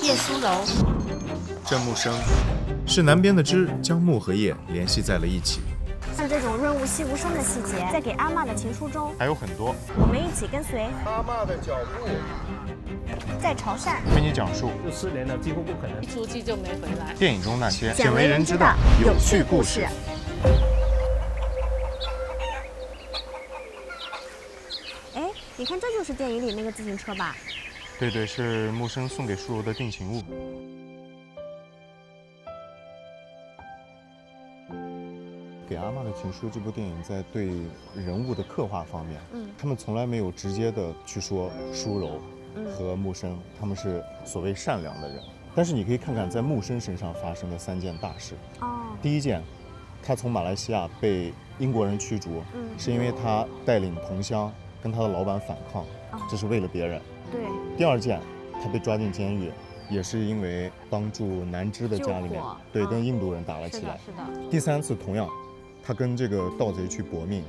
叶舒柔。郑木生是南边的枝将木和叶联系在了一起。像这种润物细无声的细节，在给阿嬷的情书中还有很多。我们一起跟随阿嬷的脚步，在潮汕为你讲述就失联了，几乎不可能。出去就没回来。电影中那些鲜为人知的有趣故事。哎，你看，这就是电影里那个自行车吧？对，是木生送给舒柔的定情物。给阿嬷的情书这部电影在对人物的刻画方面，他们从来没有直接的去说舒柔和木生他们是所谓善良的人，但是你可以看看在木生身上发生的3件大事。第一件，他从马来西亚被英国人驱逐，是因为他带领同乡跟他的老板反抗，这是为了别人。对。第二件，他被抓进监狱，也是因为帮助南枝的家里面，对，跟印度人打了起来。是的。第3次，同样，他跟这个盗贼去搏命。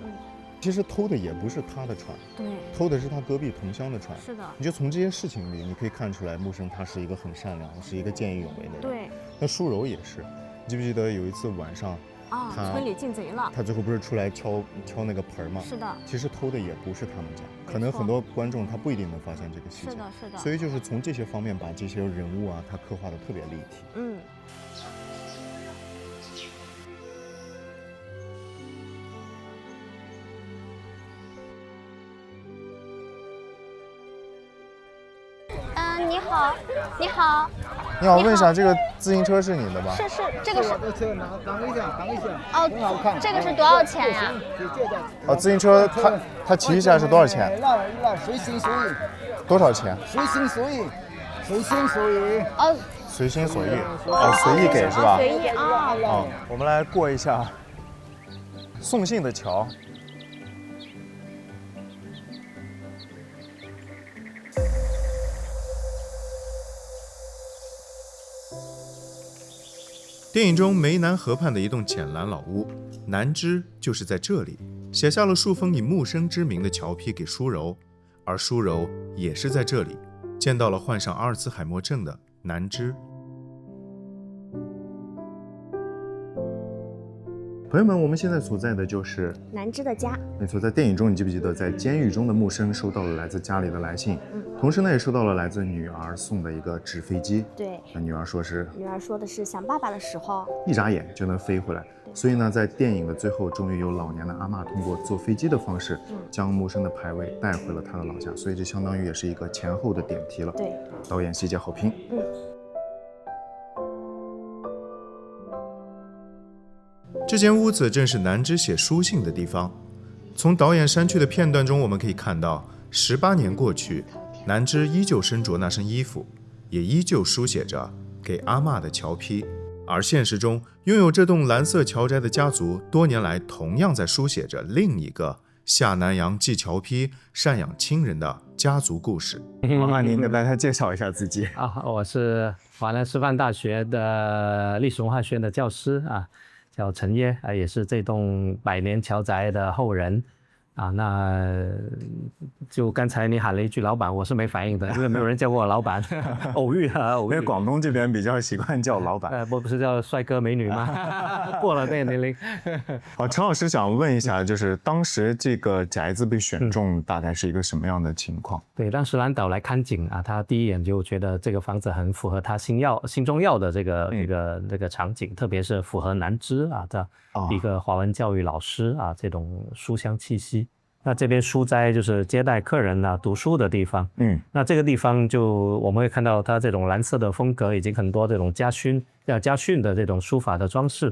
其实偷的也不是他的船，对，偷的是他隔壁同乡的船。是的。你就从这些事情里，你可以看出来，木生他是一个很善良，是一个见义勇为的人。对。那舒柔也是，你记不记得有一次晚上？村里进贼了，他最后不是出来敲那个盆吗？是的，其实偷的也不是他们家，可能很多观众他不一定能发现这个细节。是的。所以就是从这些方面把这些人物啊，他刻画的特别立体。你好，你好。你好，问一下，这个自行车是你的吗？是，这个是。我的车挡一下。哦，很好看。这个是多少钱呀？自行车它骑一下是多少钱？那随心所欲。多少钱？随心所欲。随心所欲。哦。随心所欲。随意给是吧？随意啊。我们来过一下送信的桥。电影中湄南河畔的一栋浅蓝老屋，南枝就是在这里写下了数封以木生之名的侨批给舒柔，而舒柔也是在这里见到了患上阿尔茨海默症的南枝。朋友们，我们现在所在的就是南枝的家。没错，在电影中，你记不记得在监狱中的木生收到了来自家里的来信，同时呢也收到了来自女儿送的一个纸飞机。对，那女儿说的是想爸爸的时候，一眨眼就能飞回来。所以呢，在电影的最后，终于有老年的阿嬷通过坐飞机的方式，将木生的牌位带回了他的老家。所以这相当于也是一个前后的点题了。对，导演细节好评。这间屋子正是南枝写书信的地方。从导演删去的片段中，我们可以看到18年过去，南枝依旧身着那身衣服，也依旧书写着给阿嬷的侨批。而现实中，拥有这栋蓝色侨宅的家族，多年来同样在书写着另一个下南洋寄侨批、赡养亲人的家族故事。麻烦您给大家介绍一下自己。我是华南师范大学的历史文化学院的教师叫陈烨也是这栋100年侨宅的后人那就刚才你喊了一句老板，我是没反应的，因为没有人叫过我老板。偶遇。因为广东这边比较习惯叫老板。不是叫帅哥美女吗？过了那个年龄。好，陈老师想问一下，就是当时这个宅子被选中，大概是一个什么样的情况？对，当时蓝导来看景他第一眼就觉得这个房子很符合他心中要的这个场景，特别是符合南枝的一个华文教育老师这种书香气息。那这边书斋就是接待客人读书的地方。那这个地方就我们会看到它这种蓝色的风格，以及很多这种家训的这种书法的装饰。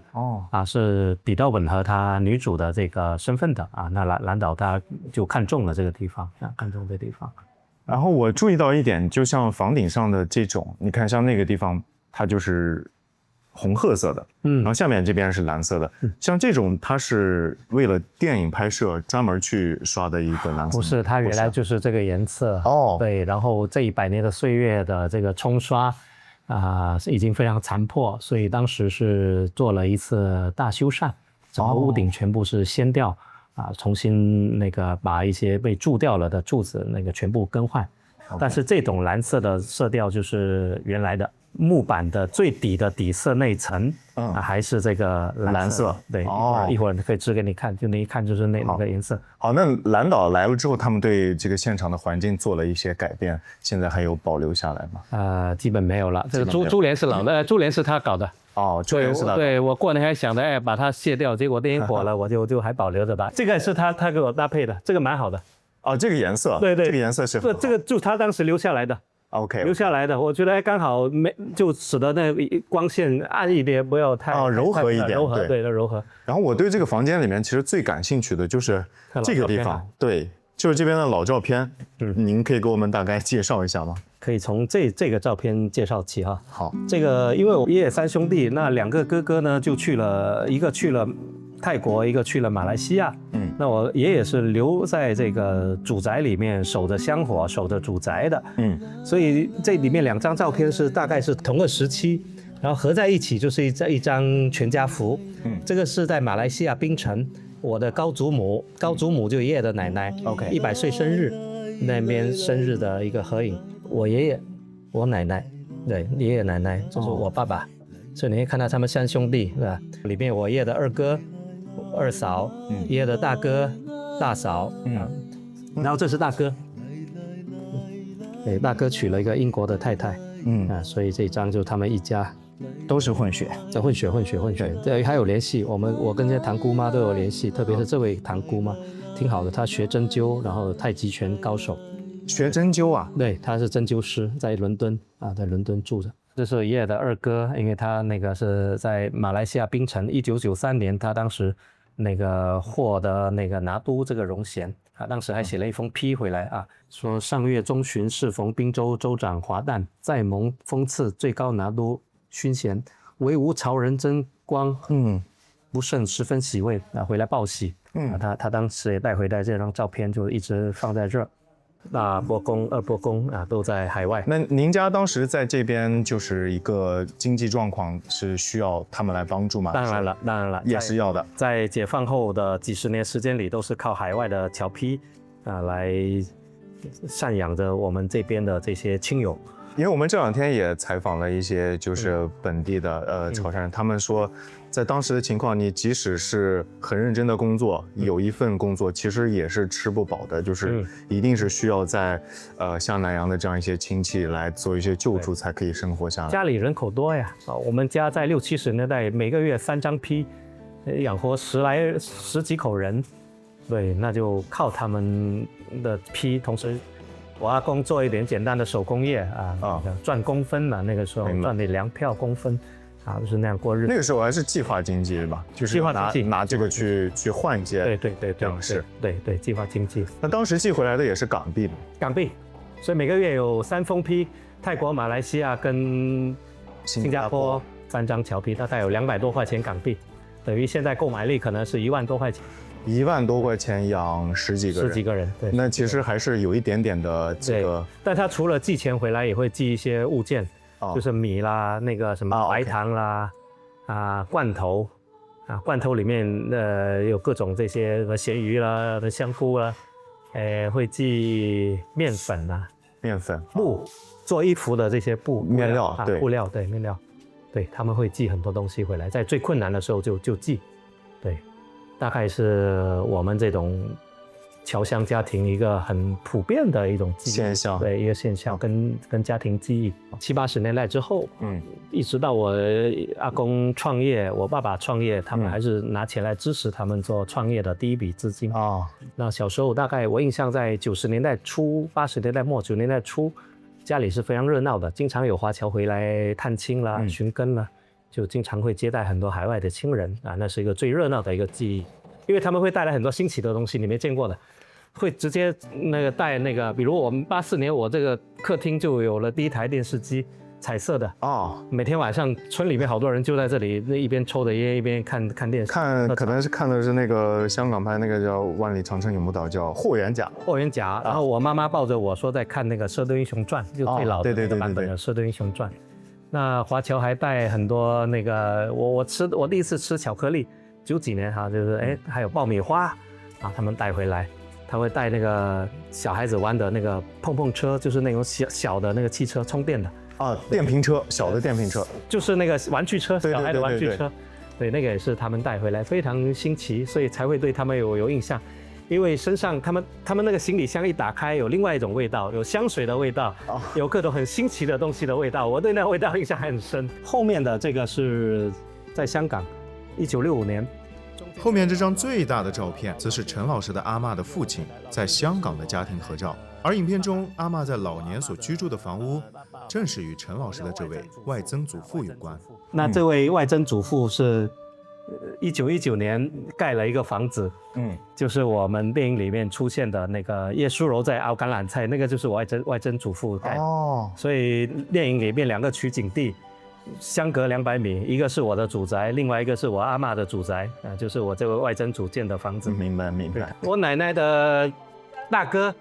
是比较吻合他女主的这个身份的那蓝导他就看中了这个地方，看中这地方。然后我注意到一点，就像房顶上的这种，你看像那个地方，它就是红褐色的，然后下面这边是蓝色的，像这种它是为了电影拍摄专门去刷的一个蓝色。不是，它原来就是这个颜色。对，然后这100年的岁月的这个冲刷已经非常残破，所以当时是做了一次大修缮，整个屋顶全部是掀掉重新把一些被蛀掉了的柱子全部更换。但是这种蓝色的色调就是原来的木板的最底的底色那一层，还是这个蓝色。对，一会儿可以指给你看，就那一看就是那个颜色。好，那蓝岛来了之后，他们对这个现场的环境做了一些改变，现在还有保留下来吗？基本没有了。这个珠帘是老的，珠帘是他搞的。哦，珠帘是他。对，我过年还想着把它卸掉，结果电火了，我就还保留着它。这个是他给我搭配的，这个蛮好的。哦，这个颜色。对，这个颜色是很好。这个就他当时留下来的。OK， 留下来的，我觉得刚好就使得那光线暗一点，不要太柔和一点，对，柔和。然后我对这个房间里面其实最感兴趣的就是这个地方，对，就是这边的老照片。您可以给我们大概介绍一下吗？可以从这个照片介绍起哈。好，这个因为我爷爷3兄弟，那2个哥哥呢就一个去了泰国，一个去了马来西亚。那我爷爷是留在这个主宅里面守着香火，守着主宅的。所以这里面2张照片大概是同个时期，然后合在一起就是一张全家福。这个是在马来西亚槟城，我的高祖母就爷爷的奶奶 ，OK， 100岁生日那边生日的一个合影。我爷爷，我奶奶，对，爷爷奶奶就是我爸爸。所以你可以看到他们3兄弟，是吧？里面我爷爷的2哥、2嫂，爷爷的大哥、大嫂，然后这是大哥，大哥娶了一个英国的太太，所以这一张就他们一家都是混血，混血，对，还有联系，我跟这些堂姑妈都有联系，特别是这位堂姑妈，挺好的，她学针灸，然后太极拳高手，学针灸啊？对，她是针灸师，在伦敦在伦敦住着。这是爷爷的2哥，因为他那个是在马来西亚槟城，1993年他当时那个获得那个拿督这个荣衔，当时还写了一封批回来说上月中旬适逢滨州州长华诞，再蒙封赐最高拿督勋衔，唯无曹仁真光，不胜十分喜慰回来报喜。他当时也带回来这张照片，就一直放在这儿。大伯公、二伯公都在海外。那您家当时在这边就是一个经济状况是需要他们来帮助吗？当然了，也是要的。在解放后的几十年时间里，都是靠海外的侨批来赡养着我们这边的这些亲友。因为我们这2天也采访了一些就是本地的潮汕人，他们说，在当时的情况，你即使是很认真的工作，有一份工作，其实也是吃不饱的，就是一定是需要在像南洋的这样一些亲戚来做一些救助，才可以生活下来。家里人口多呀，我们家在60、70年代每个月3张批，养活十几口人，对，那就靠他们的批，同时。我阿公做一点简单的手工业赚工分嘛，那个时候赚的粮票工分就是那样过日子。那个时候还是计划经济吧，就是拿这个去换一些粮食。对，计划经济。那当时寄回来的也是港币，所以每个月有3封批，泰国、马来西亚跟新加坡3张侨批，大概有200多块钱港币，等于现在购买力可能是1万多块钱。1万多块钱养十几个人，对，那其实还是有一点点的这个。但他除了寄钱回来，也会寄一些物件，就是米啦，那个什么白糖啦，罐头，罐头里面有各种这些什么咸鱼啦、香菇啦，会寄面粉啦，布做衣服的这些面料，布料，对，面料，对，他们会寄很多东西回来，在最困难的时候就寄，对。大概是我们这种侨乡家庭一个很普遍的一种现象，对，一个现象跟家庭记忆。70、80年代之后，一直到我阿公创业，我爸爸创业，他们还是拿钱来支持他们做创业的第一笔资金。那小时候大概我印象在90年代初、80年代末、90年代初，家里是非常热闹的，经常有华侨回来探亲啦、寻根啦。就经常会接待很多海外的亲人那是一个最热闹的一个记忆，因为他们会带来很多新奇的东西，你没见过的，会直接带比如我们84年，我这个客厅就有了第一台电视机，彩色的每天晚上村里面好多人就在这里，一边抽着烟一边看电视，可能是看的是那个香港拍那个叫《万里长城永不倒》，叫《霍元甲》，然后我妈妈抱着我说在看那个《射雕英雄传》，就最老的那个版本的《射雕英雄传》。那华侨还带很多那个，我第一次吃巧克力，90几年就是还有爆米花他们带回来，他会带那个小孩子玩的那个碰碰车，就是那种小的那个汽车充电的啊，电瓶车，小的电瓶车，就是那个玩具车，对小孩的玩具对对车，对，那个也是他们带回来，非常新奇，所以才会对他们有印象。因为身上他们那个行李箱一打开，有另外一种味道，有香水的味道，有各种很新奇的东西的味道，我对那个味道印象还很深。后面的这个是在香港，1965年。后面这张最大的照片，则是陈老师的阿嬷的父亲在香港的家庭合照。而影片中阿嬷在老年所居住的房屋，正是与陈老师的这位外曾祖父有关。那这位外曾祖父是1919年盖了一个房子，就是我们电影里面出现的那个叶淑柔在熬橄榄菜，那个就是我外曾祖父盖的。哦，所以电影里面2个取景地相隔200米，一个是我的祖宅，另外一个是我阿嬷的祖宅，就是我这位外曾祖建的房子。明白明白。我奶奶的大哥，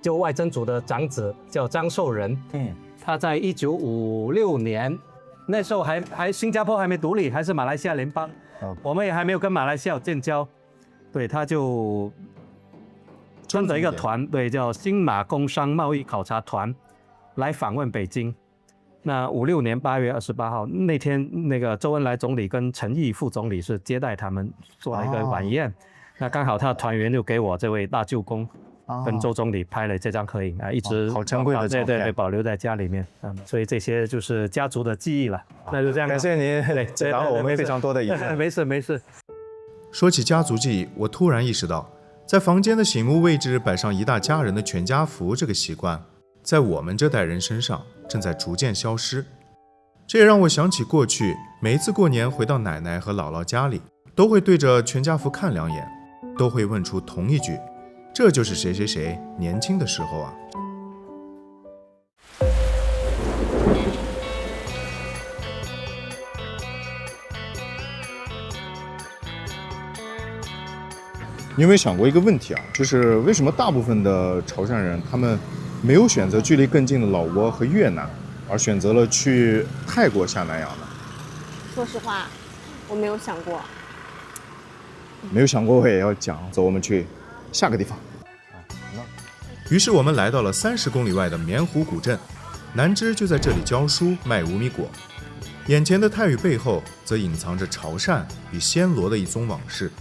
就外曾祖的长子叫张寿仁，他在1956年，那时候还新加坡还没独立，还是马来西亚联邦，我们也还没有跟马来西亚建交，对，他就跟着一个团，对，叫新马工商贸易考察团来访问北京。那56年8月28号那天，那个周恩来总理跟陈毅副总理是接待他们做了一个晚宴，那刚好他的团员就给我这位大舅公跟周总理拍了这张合影啊，一直好珍贵的照片，对，保留在家里面。所以这些就是家族的记忆了。那就这样，感谢您，解答了我们非常多的疑问。没事。说起家族记忆，我突然意识到，在房间的醒目位置摆上一大家人的全家福这个习惯，在我们这代人身上正在逐渐消失。这也让我想起过去，每一次过年回到奶奶和姥姥家里，都会对着全家福看2眼，都会问出同一句：这就是谁谁谁年轻的时候啊。你有没有想过一个问题啊？就是为什么大部分的潮汕人他们没有选择距离更近的老挝和越南，而选择了去泰国下南洋呢？说实话，我没有想过。没有想过我也要讲。走，我们去下个地方。于是我们来到了30公里外的棉湖古镇，南芝就在这里教书卖无米果。眼前的泰语背后，则隐藏着潮汕与暹罗的一宗往事。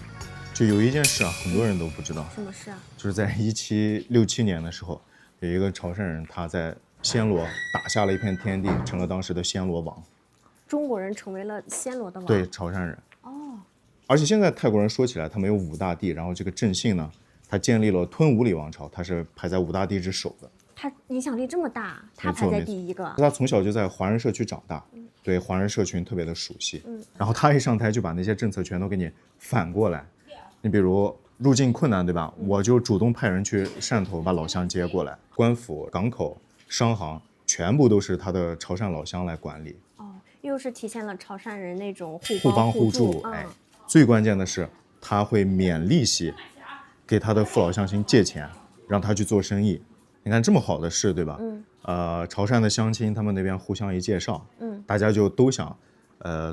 就有一件事啊，很多人都不知道。什么事啊？就是在1767年的时候，有一个潮汕人，他在暹罗打下了一片天地，成了当时的暹罗王。中国人成为了暹罗的王？对，潮汕人。哦。而且现在泰国人说起来，他们有5大帝，然后这个郑信呢，他建立了吞武里王朝，他是排在5大帝之首的。他影响力这么大，他排在第一个。他从小就在华人社区长大，对华人社群特别的熟悉。然后他一上台就把那些政策全都给你反过来。你比如入境困难，对吧？我就主动派人去汕头把老乡接过来，官府、港口、商行全部都是他的潮汕老乡来管理。哦，又是体现了潮汕人那种互帮互助。最关键的是他会免利息给他的父老乡亲借钱，让他去做生意。你看这么好的事，对吧？潮汕的乡亲他们那边互相一介绍，大家就都想。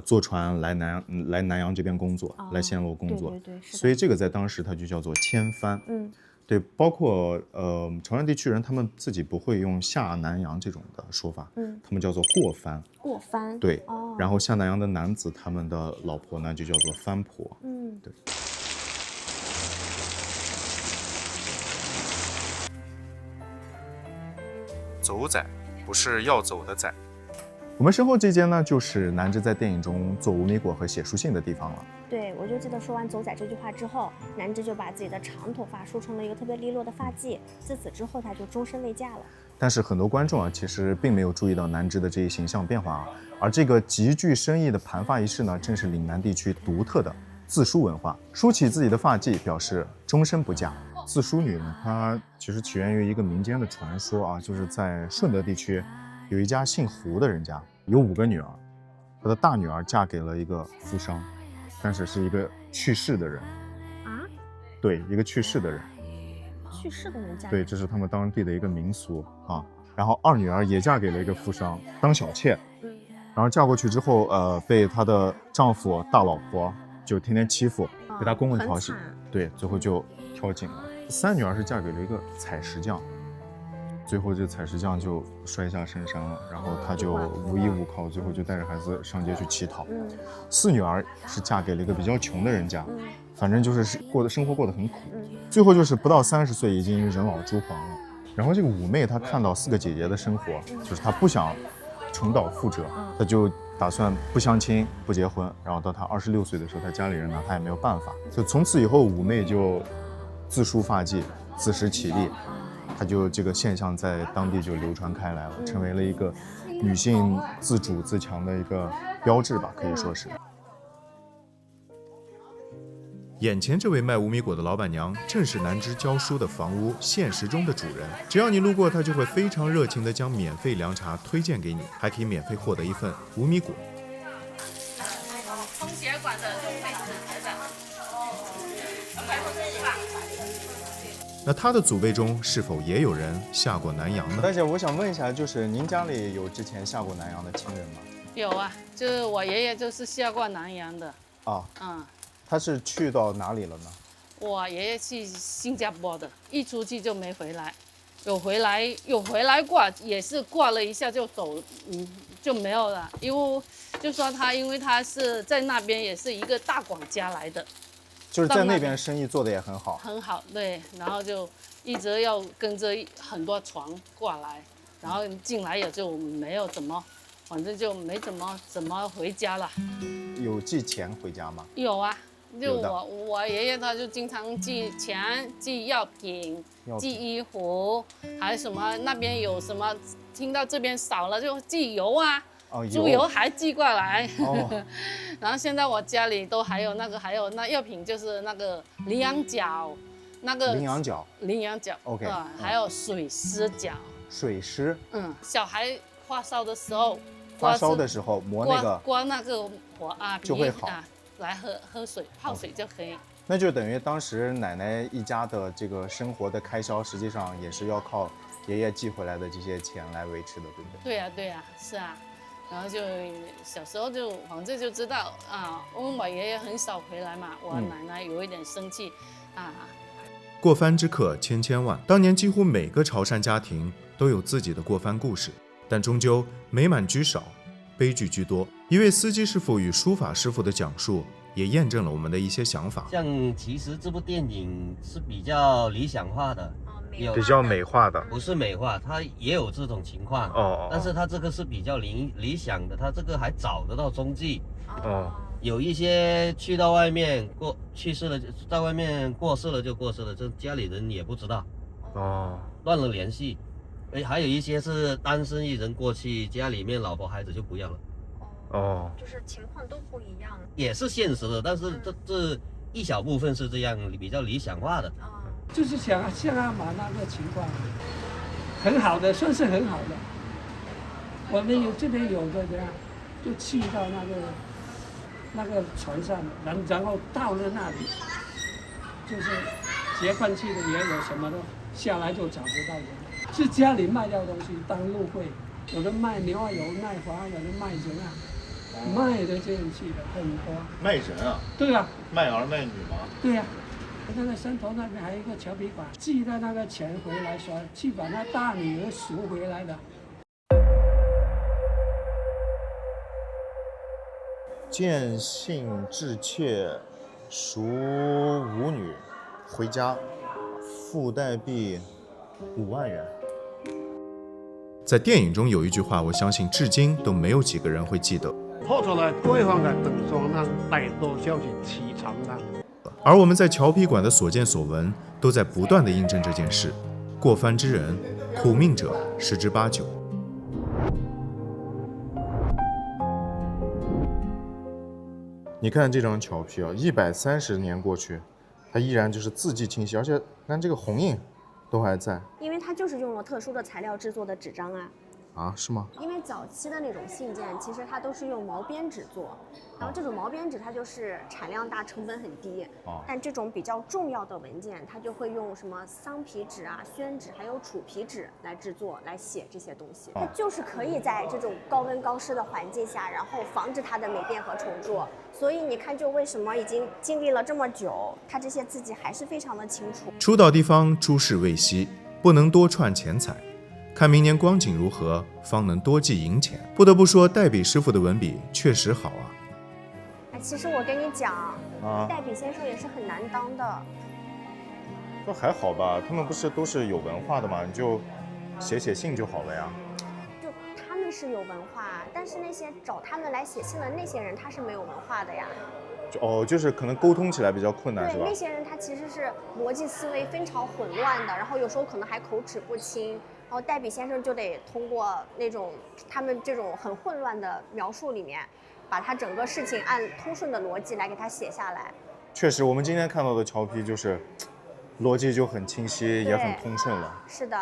坐船来南洋这边工作，来暹罗工作，对，所以这个在当时它就叫做迁番。对，包括潮汕地区人他们自己不会用下南洋这种的说法，他们叫做过番。过番。对，然后下南洋的男子他们的老婆呢就叫做番婆。对。走仔不是要走的仔。我们身后这间呢，就是南芝在电影中做无米果和写书信的地方了。对，我就记得说完走仔这句话之后，南芝就把自己的长头发梳成了一个特别利落的发髻，自此之后他就终身未嫁了。但是很多观众啊，其实并没有注意到南芝的这一形象变化啊。而这个极具深意的盘发仪式呢，正是岭南地区独特的自梳文化。梳起自己的发髻，表示终身不嫁。自梳女呢，它其实起源于一个民间的传说啊，就是在顺德地区。有一家姓胡的人家，有5个女儿，他的大女儿嫁给了一个富商，但是是一个去世的人。啊？对，一个去世的人。去世的人嫁？对，这是他们当地的一个民俗啊。然后2女儿也嫁给了一个富商当小妾，然后嫁过去之后，被她的丈夫大老婆就天天欺负，被她公公调戏，对，最后就挑井了。3女儿是嫁给了一个采石匠。最后这采石匠就摔下深山了，然后他就无依无靠，最后就带着孩子上街去乞讨。四女儿是嫁给了一个比较穷的人家，反正就是生活过得很苦。最后就是不到30岁已经人老珠黄了。然后这个五妹她看到4个姐姐的生活，就是她不想重蹈覆辙，她就打算不相亲不结婚。然后到她26岁的时候，她家里人呢，她也没有办法，就从此以后五妹就自梳发髻，自食其力。她就这个现象在当地就流传开来了，成为了一个女性自主自强的一个标志吧，可以说是。眼前这位卖无米果的老板娘，正是南芝教书的房屋现实中的主人。只要你路过，她就会非常热情地将免费凉茶推荐给你，还可以免费获得一份无米果。风血管的就会止咳的，200%吧。那他的祖辈中是否也有人下过南洋呢？大姐，我想问一下，就是您家里有之前下过南洋的亲人吗？有啊，就是我爷爷就是下过南洋的。他是去到哪里了呢？我爷爷去新加坡的，一出去就没回来，有回来过，也是过了一下就走，就没有了。因为就说因为他是在那边也是一个大管家来的。就是在那边生意做得也很好，很好，对，然后就一直要跟着很多船过来，然后进来也就没有怎么，反正就没怎么回家了。有寄钱回家吗？有啊，就我爷爷他就经常寄钱、寄药品、寄衣服，还什么那边有什么听到这边少了就寄油啊。猪油还寄过来，然后现在我家里都还有那药品，就是那个羚羊角，羚羊角 ，OK，还有水狮角，水狮，小孩发烧的时候磨那个刮那个火啊就会好，来喝水泡水就可以。那就等于当时奶奶一家的这个生活的开销，实际上也是要靠爷爷寄回来的这些钱来维持的，对不对？对呀，是啊。然后就小时候就反正就知道因为我爷爷很少回来嘛，我奶奶有一点生气过番之客千千万，当年几乎每个潮汕家庭都有自己的过番故事，但终究美满居少，悲剧居多。一位司机师傅与书法师傅的讲述，也验证了我们的一些想法。像其实这部电影是比较理想化的。比较美化的，不是美化，它也有这种情况但是它这个是比较理想的，它这个还找得到踪迹有一些去到外面去世了，在外面过世了就过世了，这家里人也不知道断了联系。还有一些是单身一人过去，家里面老婆孩子就不要了就是情况都不一样，也是现实的，但是这一小部分是这样比较理想化的就是像阿玛那个情况，很好的，算是很好的。我们这边有的这样，就去到那个船上，然后到了那里，就是结婚去的也有什么的，下来就找不到人。是家里卖掉东西当路费，有的卖牛啊油、卖花，有的卖人啊，卖的这样去的很多。卖人啊？对啊。卖儿卖女吗？对呀。那个山头那边还有一个侨皮馆，寄的那个钱回来，说去把那大女儿赎回来的。见信致妾，赎五女，回家，付代币5万元。在电影中有一句话，我相信至今都没有几个人会记得。拍出来对方嘅鄧雙生大多消息似長生。而我们在侨皮馆的所见所闻，都在不断的印证这件事：过番之人，苦命者10之8九。你看这张侨皮130年过去，它依然就是字迹清晰，而且看这个红印都还在。因为它就是用了特殊的材料制作的纸张是吗？因为早期的那种信件，其实它都是用毛边纸做，然后这种毛边纸它就是产量大、成本很低。但这种比较重要的文件，它就会用什么桑皮纸宣纸，还有楚皮纸来制作、来写这些东西。它就是可以在这种高温高湿的环境下，然后防止它的霉变和虫蛀。所以你看，就为什么已经经历了这么久，它这些字迹还是非常的清楚。初到地方，诸事未息，不能多串钱财。看明年光景如何，方能多记银钱。不得不说，代笔师傅的文笔确实好啊。其实我跟你讲啊，代笔先生也是很难当的。这还好吧，他们不是都是有文化的吗？你就写信就好了呀。就他们是有文化，但是那些找他们来写信的那些人，他是没有文化的呀。就是可能沟通起来比较困难，是吧？对，那些人他其实是逻辑思维非常混乱的，然后有时候可能还口齿不清，然后代笔先生就得通过那种他们这种很混乱的描述里面，把他整个事情按通顺的逻辑来给他写下来。确实，我们今天看到的桥批就是逻辑就很清晰，也很通顺了。是的。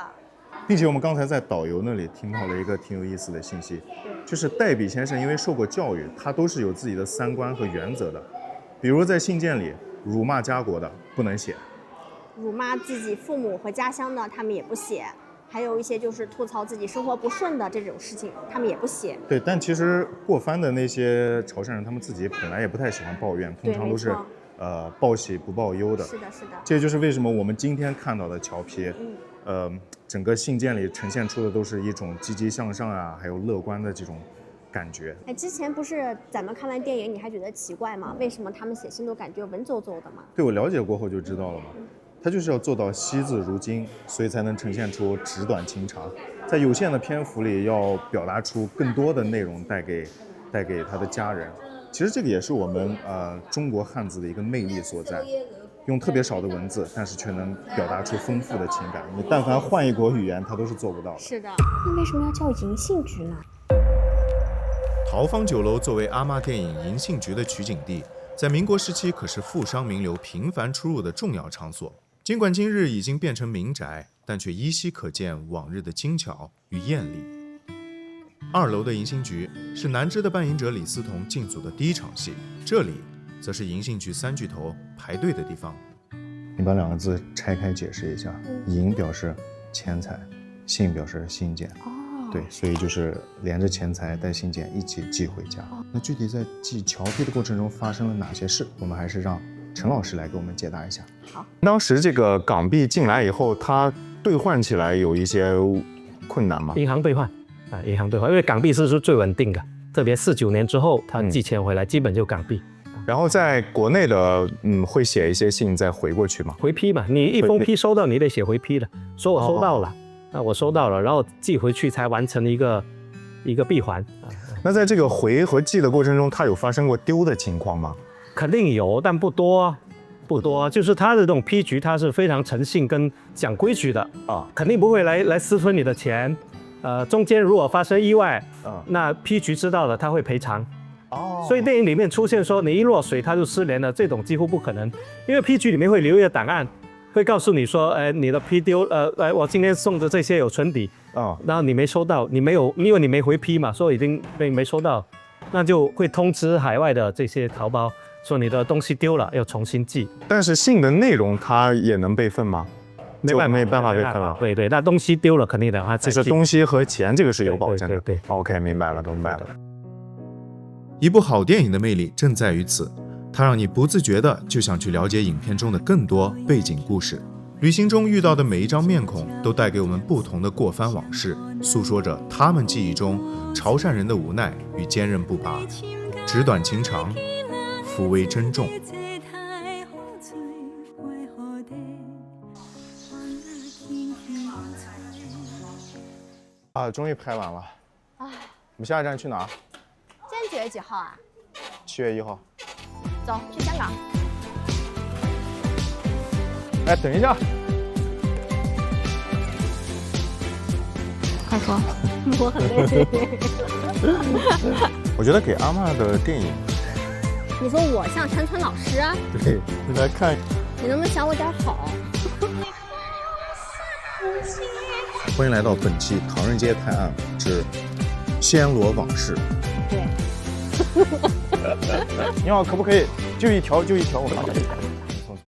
并且我们刚才在导游那里听到了一个挺有意思的信息，就是代笔先生因为受过教育，他都是有自己的三观和原则的。比如在信件里，辱骂家国的不能写，辱骂自己父母和家乡的他们也不写，还有一些就是吐槽自己生活不顺的这种事情，他们也不写。对，但其实过番的那些潮汕人，他们自己本来也不太喜欢抱怨，通常都是报喜不报忧的。是的，是的。这就是为什么我们今天看到的桥批，整个信件里呈现出的都是一种积极向上啊，还有乐观的这种感觉。之前不是咱们看完电影，你还觉得奇怪吗？为什么他们写信都感觉文绉绉的吗？对，我了解过后就知道了嘛。他就是要做到惜字如金，所以才能呈现出纸短情长，在有限的篇幅里要表达出更多的内容带给他的家人。其实这个也是我们中国汉字的一个魅力所在。用特别少的文字，但是却能表达出丰富的情感。你但凡换一国语言，它都是做不到的。是的，那为什么要叫银杏局呢？桃芳酒楼作为阿嬷电影《银杏局》的取景地，在民国时期可是富商名流频繁出入的重要场所。尽管今日已经变成民宅，但却依稀可见往日的精巧与艳丽。2楼的银杏局是南枝的扮演者李思彤进组的第一场戏，这里则是银杏局3巨头排队的地方。你把2个字拆开解释一下，银表示钱财，信表示信件。对，所以就是连着钱财带信件一起寄回家。那具体在寄桥批的过程中发生了哪些事，我们还是让陈老师来给我们解答一下。好，当时这个港币进来以后，它兑换起来有一些困难吗？银行兑换银行兑换，因为港币是最稳定的，特别49年之后，它寄钱回来基本就港币。然后在国内的，会写一些信再回过去吗？回批嘛，你一封批收到，你得写回批的，说我收到了，我收到了，然后寄回去才完成一个闭环。那在这个回和寄的过程中，它有发生过丢的情况吗？肯定有，但不多。就是它的这种批局，它是非常诚信跟讲规矩的肯定不会来私吞你的钱。中间如果发生意外，那批局知道了，他会赔偿。所以电影里面出现说你一落水它就失联了，这种几乎不可能，因为批局里面会留一个档案，会告诉你说，你的批丢，我今天送的这些有存底，然后你没收到，你没有，因为你没回批嘛，说已经没收到，那就会通知海外的这些侨胞说你的东西丢了，要重新寄。但是信的内容它也能备份吗？没办法备份了。对，那东西丢了肯定的，就是东西和钱这个是有保证的。对 ，OK， 明白了。一部好电影的魅力正在于此，它让你不自觉的就想去了解影片中的更多背景故事。旅行中遇到的每一张面孔，都带给我们不同的过番往事，诉说着他们记忆中潮汕人的无奈与坚韧不拔，纸短情长，福微珍重。终于拍完了。我们下一站去哪？今天9月几号啊？7月1号。走，去香港。等一下。快说，我很累。我觉得给阿嬷的电影，你说我像陈村老师啊？对，你来看。你能不能想我点好？欢迎来到本期《唐人街探案之暹罗往事》。对。你好，可不可以就一条？我们